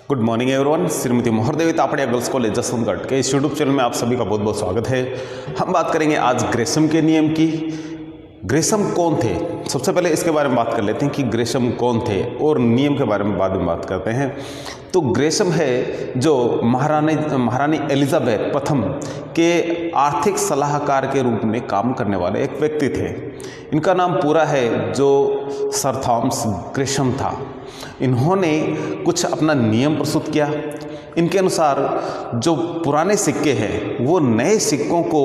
Good morning everyone. Shrimati Mohardevi Tapadia girls college Jaswantgarh के इस YouTube channel में आप सभी का बहुत बहुत स्वागत है। हम बात करेंगे आज ग्रेशम के नियम की। ग्रेशम कौन थे, सबसे पहले इसके बारे में बात कर लेते हैं कि ग्रेशम कौन थे और नियम के बारे में बाद में बात करते हैं। तो ग्रेशम है जो महारानी एलिजाबेथ प्रथम के आर्थिक सलाहकार के रूप में काम करने वाले एक व्यक्ति थे। इनका नाम पूरा है जो सर थॉमस ग्रेशम था। इन्होंने कुछ अपना नियम प्रस्तुत किया। इनके अनुसार जो पुराने सिक्के हैं वो नए सिक्कों को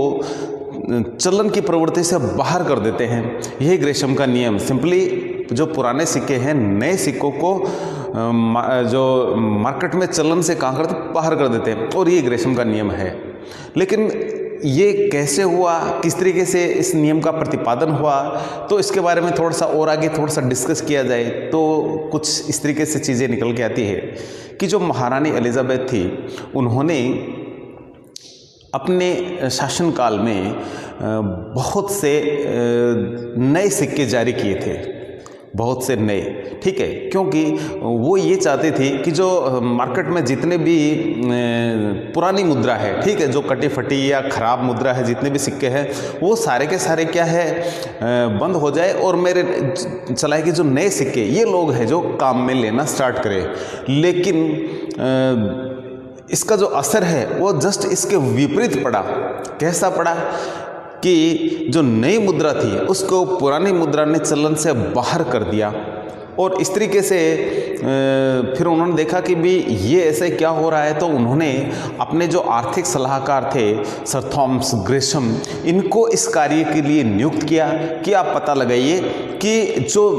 चलन की प्रवृत्ति से बाहर कर देते हैं। यही ग्रेशम का नियम। सिंपली जो पुराने सिक्के हैं नए सिक्कों को जो मार्केट में चलन से कहाँ करते बाहर कर देते हैं, और ये ग्रेशम का नियम है। लेकिन ये कैसे हुआ, किस तरीके से इस नियम का प्रतिपादन हुआ, तो इसके बारे में थोड़ा सा और आगे थोड़ा सा डिस्कस किया जाए तो कुछ इस तरीके से चीज़ें निकल के आती है कि जो महारानी एलिजाबेथ थी उन्होंने अपने शासनकाल में बहुत से नए सिक्के जारी किए थे, बहुत से नए, ठीक है, क्योंकि वो ये चाहते थे कि जो मार्केट में जितने भी पुरानी मुद्रा है, ठीक है, जो कटी फटी या ख़राब मुद्रा है, जितने भी सिक्के हैं वो सारे के सारे क्या है बंद हो जाए और मेरे चलाए कि जो नए सिक्के ये लोग हैं जो काम में लेना स्टार्ट करें। लेकिन इसका जो असर है वो जस्ट इसके विपरीत पड़ा। कैसा पड़ा कि जो नई मुद्रा थी उसको पुरानी मुद्रा ने चलन से बाहर कर दिया, और इस तरीके से फिर उन्होंने देखा कि भी ये ऐसे क्या हो रहा है। तो उन्होंने अपने जो आर्थिक सलाहकार थे सर थॉमस ग्रेशम, इनको इस कार्य के लिए नियुक्त किया कि आप पता लगाइए कि जो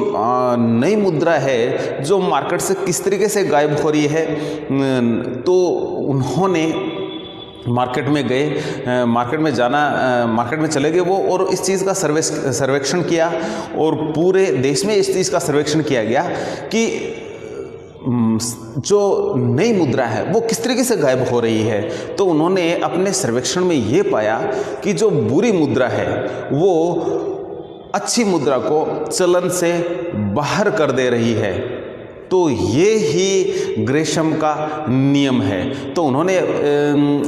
नई मुद्रा है जो मार्केट से किस तरीके से गायब हो रही है। तो उन्होंने मार्केट में गए, मार्केट में चले गए वो, और इस चीज़ का सर्वेक्षण किया, और पूरे देश में इस चीज़ का सर्वेक्षण किया गया कि जो नई मुद्रा है वो किस तरीके से गायब हो रही है। तो उन्होंने अपने सर्वेक्षण में ये पाया कि जो बुरी मुद्रा है वो अच्छी मुद्रा को चलन से बाहर कर दे रही है। तो ये ही ग्रेशम का नियम है। तो उन्होंने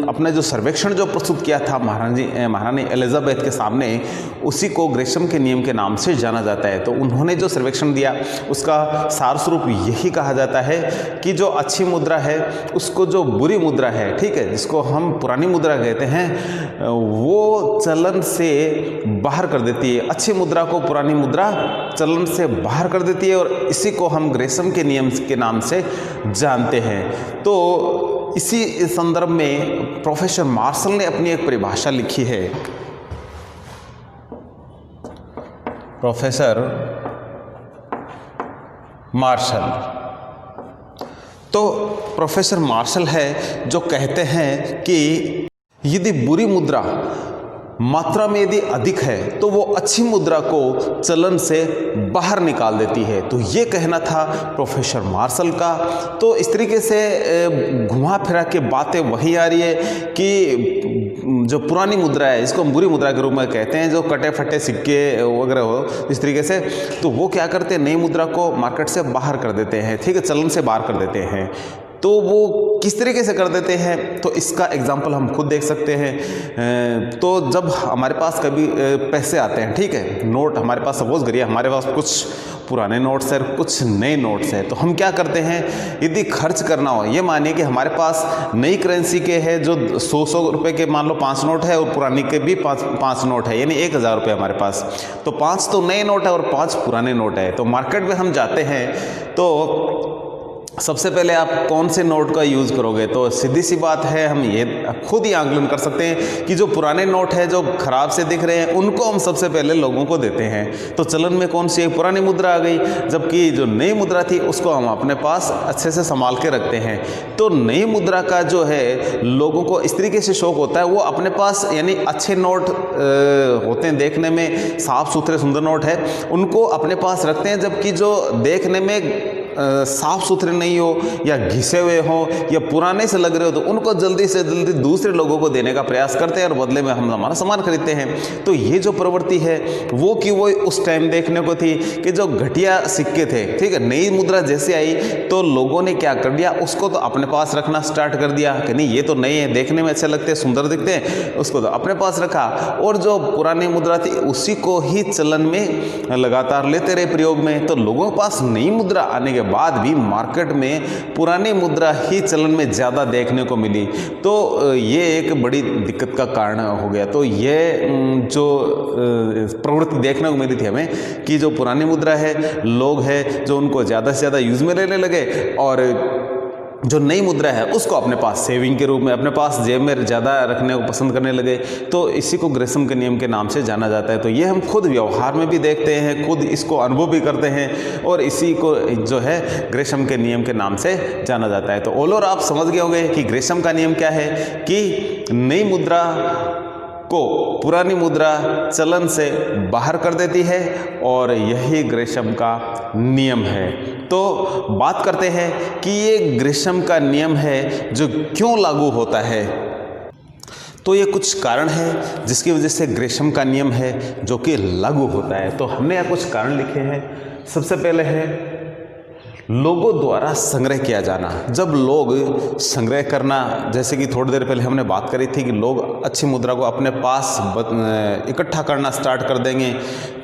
अपना जो सर्वेक्षण जो प्रस्तुत किया था महारानी एलिजाबेथ के सामने, उसी को ग्रेशम के नियम के नाम से जाना जाता है। तो उन्होंने जो सर्वेक्षण दिया उसका सार स्वरूप यही कहा जाता है कि जो अच्छी मुद्रा है उसको जो बुरी मुद्रा है, ठीक है, जिसको हम पुरानी मुद्रा कहते हैं, वो चलन से बाहर कर देती है। अच्छी मुद्रा को पुरानी मुद्रा चलन से बाहर कर देती है, और इसी को हम ग्रेशम के नियम के नाम से जानते हैं। तो इसी संदर्भ में प्रोफेसर मार्शल ने अपनी एक परिभाषा लिखी है। प्रोफेसर मार्शल, तो प्रोफेसर मार्शल है जो कहते हैं कि यदि बुरी मुद्रा मात्रा में यदि अधिक है तो वो अच्छी मुद्रा को चलन से बाहर निकाल देती है। तो ये कहना था प्रोफेसर मार्शल का। तो इस तरीके से घुमा फिरा के बातें वही आ रही है कि जो पुरानी मुद्रा है इसको हम बुरी मुद्रा के रूप में कहते हैं, जो कटे फटे सिक्के वगैरह हो इस तरीके से, तो वो क्या करते हैं, नई मुद्रा को मार्केट से बाहर कर देते हैं, ठीक है, चलन से बाहर कर देते हैं। तो वो किस तरीके से कर देते हैं, तो इसका एग्जाम्पल हम खुद देख सकते हैं। तो जब हमारे पास कभी पैसे आते हैं, ठीक है, नोट हमारे पास, सपोज करिए हमारे पास कुछ पुराने नोट्स हैं, कुछ नए नोट्स हैं, तो हम क्या करते हैं, यदि खर्च करना हो, ये मानिए कि हमारे पास नई करेंसी के है जो 100 रुपये के मान लो 5 नोट है, और पुरानी के भी 5 नोट है, यानी 1000 रुपये हमारे पास। तो 5 तो नए नोट है और 5 पुराने नोट है। तो मार्केट में हम जाते हैं तो सबसे पहले आप कौन से नोट का यूज़ करोगे, तो सीधी सी बात है, हम ये खुद ही आंकलन कर सकते हैं कि जो पुराने नोट है जो खराब से दिख रहे हैं उनको हम सबसे पहले लोगों को देते हैं। तो चलन में कौन सी पुरानी मुद्रा आ गई, जबकि जो नई मुद्रा थी उसको हम अपने पास अच्छे से संभाल के रखते हैं। तो नई मुद्रा का जो है लोगों को इस तरीके से शौक होता है, वो अपने पास यानी अच्छे नोट होते हैं, देखने में साफ सुथरे सुंदर नोट है, उनको अपने पास रखते हैं, जबकि जो देखने में साफ सुथरे नहीं हो या घिसे हुए हो या पुराने से लग रहे हो तो उनको जल्दी से जल्दी दूसरे लोगों को देने का प्रयास करते हैं और बदले में हम हमारा सामान खरीदते हैं। तो ये जो प्रवृत्ति है वो कि वो उस टाइम देखने को थी कि जो घटिया सिक्के थे, ठीक है, नई मुद्रा जैसे आई तो लोगों ने क्या कर दिया, उसको तो अपने पास रखना स्टार्ट कर दिया कि नहीं ये तो नए हैं, देखने में अच्छे लगते हैं, सुंदर दिखते हैं, उसको तो अपने पास रखा। और जो पुरानी मुद्रा थी उसी को ही चलन में लगातार लेते रहे प्रयोग में। तो लोगों के पास नई मुद्रा आने के बाद भी मार्केट में पुरानी मुद्रा ही चलन में ज़्यादा देखने को मिली। तो ये एक बड़ी दिक्कत का कारण हो गया। तो ये जो प्रवृत्ति देखने को मिली थी हमें कि जो पुरानी मुद्रा है लोग हैं जो उनको ज़्यादा से ज़्यादा यूज़ में लेने लगे और जो नई मुद्रा है उसको अपने पास सेविंग के रूप में अपने पास जेब में ज़्यादा रखने को पसंद करने लगे। तो इसी को ग्रेशम के नियम के नाम से जाना जाता है। तो ये हम खुद व्यवहार में भी देखते हैं, खुद इसको अनुभव भी करते हैं और इसी को जो है ग्रेशम के नियम के नाम से जाना जाता है। तो ऑल ओवर आप समझ गए होंगे कि ग्रेशम का नियम क्या है कि नई मुद्रा को पुरानी मुद्रा चलन से बाहर कर देती है और यही ग्रेशम का नियम है। तो बात करते हैं कि ये ग्रेशम का नियम है जो क्यों लागू होता है। तो ये कुछ कारण है जिसकी वजह से ग्रेशम का नियम है जो कि लागू होता है। तो हमने यहाँ कुछ कारण लिखे हैं। सबसे पहले है लोगों द्वारा संग्रह किया जाना। जब लोग संग्रह करना, जैसे कि थोड़ी देर पहले हमने बात करी थी कि लोग अच्छी मुद्रा को अपने पास इकट्ठा करना स्टार्ट कर देंगे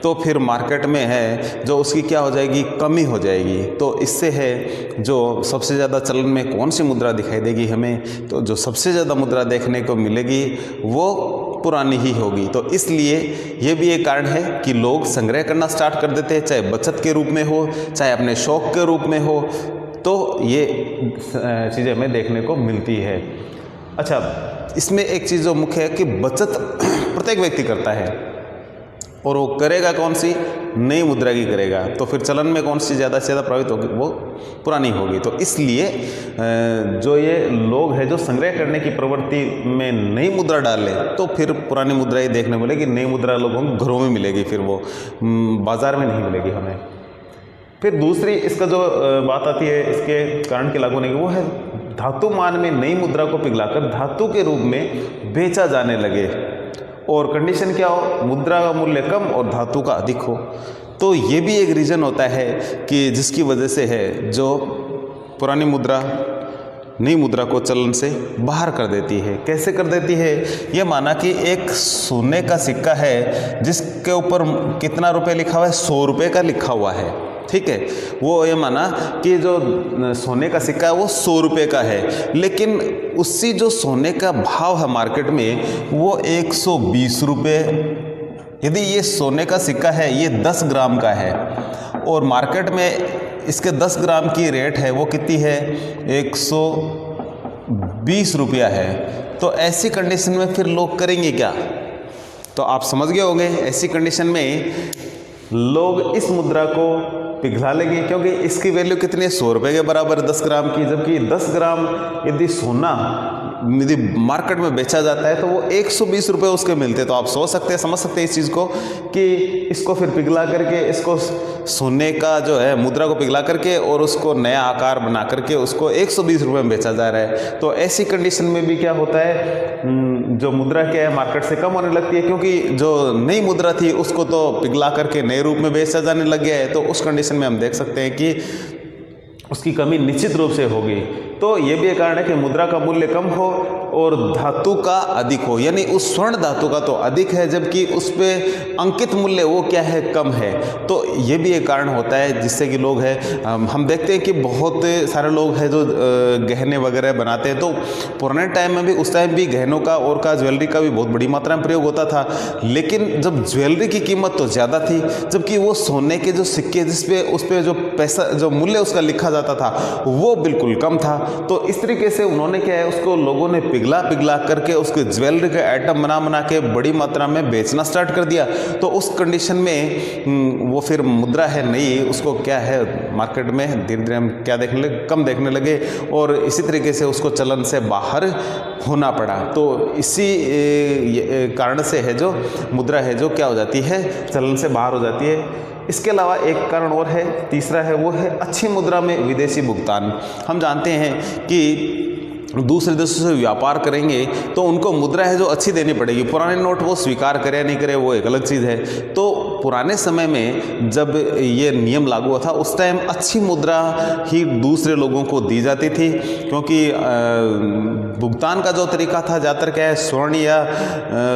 तो फिर मार्केट में है जो उसकी क्या हो जाएगी, कमी हो जाएगी। तो इससे है जो सबसे ज़्यादा चलन में कौन सी मुद्रा दिखाई देगी हमें, तो जो सबसे ज़्यादा मुद्रा देखने को मिलेगी वो पुरानी ही होगी। तो इसलिए ये भी एक कारण है कि लोग संग्रह करना स्टार्ट कर देते हैं, चाहे बचत के रूप में हो चाहे अपने शौक के रूप में हो। तो ये चीज़ें हमें देखने को मिलती है। अच्छा, इसमें एक चीज़ जो मुख्य है कि बचत प्रत्येक व्यक्ति करता है और वो करेगा कौन सी, नई मुद्रा की करेगा। तो फिर चलन में कौन सी ज़्यादा से ज़्यादा प्रभावित होगी, वो पुरानी होगी। तो इसलिए जो ये लोग हैं जो संग्रह करने की प्रवृत्ति में नई मुद्रा डाले तो फिर पुरानी मुद्रा ही देखने को मिलेगी। नई मुद्रा लोगों को घरों में मिलेगी, फिर वो बाजार में नहीं मिलेगी हमें। फिर दूसरी इसका जो बात आती है इसके कारण के लागू होने की, वो है धातु मान में नई मुद्रा को पिघलाकर धातु के रूप में बेचा जाने लगे और कंडीशन क्या हो, मुद्रा का मूल्य कम और धातु का अधिक हो। तो ये भी एक रीज़न होता है कि जिसकी वजह से है जो पुरानी मुद्रा नई मुद्रा को चलन से बाहर कर देती है। कैसे कर देती है, ये माना कि एक सोने का सिक्का है जिसके ऊपर कितना रुपए लिखा हुआ है, 100 रुपये का लिखा हुआ है, ठीक है। वो ये माना कि जो सोने का सिक्का है वो 100 रुपये का है, लेकिन उसी जो सोने का भाव है मार्केट में वो 120 रुपये। यदि ये सोने का सिक्का है, ये 10 ग्राम का है और मार्केट में इसके 10 ग्राम की रेट है वो कितनी है, 120 रुपया है। तो ऐसी कंडीशन में फिर लोग करेंगे क्या, तो आप समझ गए होंगे। ऐसी कंडीशन में लोग इस मुद्रा को पिघला लेंगे क्योंकि इसकी वैल्यू कितनी है, 100 रुपये के बराबर 10 ग्राम की। जबकि 10 ग्राम यदि सोना यदि मार्केट में बेचा जाता है तो वो 120 रुपये उसके मिलते हैं। तो आप सोच सकते हैं, समझ सकते हैं इस चीज़ को कि इसको फिर पिघला करके इसको सोने का जो है मुद्रा को पिघला करके और उसको नया आकार बना करके उसको 120 रुपये में बेचा जा रहा है। तो ऐसी कंडीशन में भी क्या होता है, जो मुद्रा क्या है मार्केट से कम होने लगती है क्योंकि जो नई मुद्रा थी उसको तो पिघला करके नए रूप में बेचा जाने लग गया है। तो उस कंडीशन में हम देख सकते हैं कि उसकी कमी निश्चित रूप से होगी। तो ये भी एक कारण है कि मुद्रा का मूल्य कम हो और धातु का अधिक हो, यानी उस स्वर्ण धातु का तो अधिक है जबकि उस पे अंकित मूल्य वो क्या है, कम है। तो ये भी एक कारण होता है जिससे कि लोग हैं, हम देखते हैं कि बहुत सारे लोग हैं जो गहने वगैरह बनाते हैं। तो पुराने टाइम में भी, उस टाइम भी गहनों का और का ज्वेलरी का भी बहुत बड़ी मात्रा में प्रयोग होता था, लेकिन जब ज्वेलरी की कीमत तो ज़्यादा थी जबकि वो सोने के जो सिक्के जिसपे उस पर जो पैसा जो मूल्य उसका लिखा जाता था वो बिल्कुल कम था। तो इस तरीके से उन्होंने क्या है, उसको लोगों ने पिघला करके उसके ज्वेलरी के आइटम बना के बड़ी मात्रा में बेचना स्टार्ट कर दिया। तो उस कंडीशन में वो फिर मुद्रा है नई, उसको क्या है मार्केट में धीरे धीरे हम क्या देखने लगे, कम देखने लगे और इसी तरीके से उसको चलन से बाहर होना पड़ा। तो इसी कारण से है जो मुद्रा है जो क्या हो जाती है, चलन से बाहर हो जाती है। इसके अलावा एक कारण और है, तीसरा है, वो है अच्छी मुद्रा में विदेशी भुगतान। हम जानते हैं कि दूसरे देशों से व्यापार करेंगे तो उनको मुद्रा है जो अच्छी देनी पड़ेगी। पुराने नोट वो स्वीकार करे या नहीं करे वो एक अलग चीज़ है। तो पुराने समय में जब ये नियम लागू हुआ था उस टाइम अच्छी मुद्रा ही दूसरे लोगों को दी जाती थी, क्योंकि भुगतान का जो तरीका था ज़्यादातर क्या है, स्वर्ण या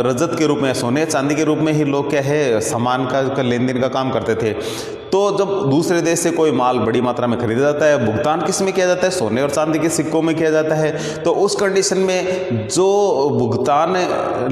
रजत के रूप में, सोने चांदी के रूप में ही लोग क्या है सामान का लेन देन का काम करते थे। तो जब दूसरे देश से कोई माल बड़ी मात्रा में खरीदा जाता है, भुगतान किस में किया जाता है, सोने और चांदी के सिक्कों में किया जाता है। तो उस कंडीशन में जो भुगतान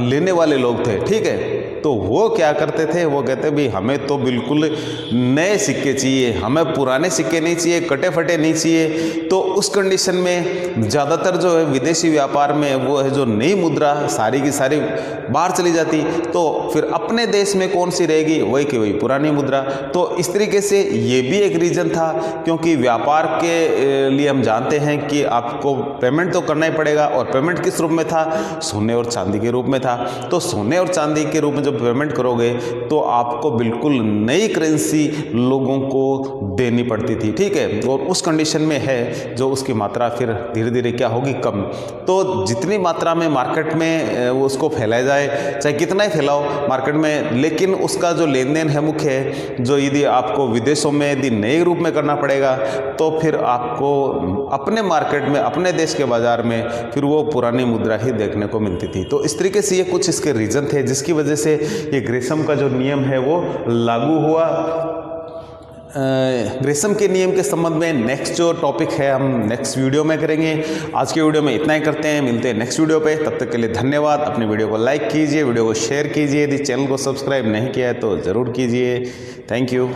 लेने वाले लोग थे, ठीक है, तो वो क्या करते थे, वो कहते भाई हमें तो बिल्कुल नए सिक्के चाहिए, हमें पुराने सिक्के नहीं चाहिए, कटे फटे नहीं चाहिए। तो उस कंडीशन में ज़्यादातर जो है विदेशी व्यापार में वो है जो नई मुद्रा सारी की सारी बाहर चली जाती, तो फिर अपने देश में कौन सी रहेगी, वही की वही पुरानी मुद्रा। तो इस तरीके से ये भी एक रीज़न था, क्योंकि व्यापार के लिए हम जानते हैं कि आपको पेमेंट तो करना ही पड़ेगा, और पेमेंट किस रूप में था, सोने और चांदी के रूप में था। तो सोने और चांदी के रूप में जब पेमेंट करोगे तो आपको बिल्कुल नई करेंसी लोगों को देनी पड़ती थी, ठीक है। और उस कंडीशन में है जो उसकी मात्रा फिर धीरे धीरे क्या होगी, कम। तो जितनी मात्रा में मार्केट में उसको फैलाया जाए, चाहे कितना ही फैलाओ मार्केट में, लेकिन उसका जो लेन देन है मुख्य है, जो यदि आपको विदेशों में यदि नए रूप में करना पड़ेगा तो फिर आपको अपने मार्केट में, अपने देश के बाज़ार में फिर वो पुरानी मुद्रा ही देखने को मिलती थी। तो इस तरीके से ये कुछ इसके रीज़न थे जिसकी वजह से ये ग्रेशम का जो नियम है वो लागू हुआ। ग्रेशम के नियम के संबंध में नेक्स्ट जो टॉपिक है हम नेक्स्ट वीडियो में करेंगे। आज के वीडियो में इतना ही करते हैं, मिलते हैं नेक्स्ट वीडियो पे। तब तक के लिए धन्यवाद। अपनी वीडियो को लाइक कीजिए, वीडियो को शेयर कीजिए, यदि चैनल को सब्सक्राइब नहीं किया है तो ज़रूर कीजिए। Thank you.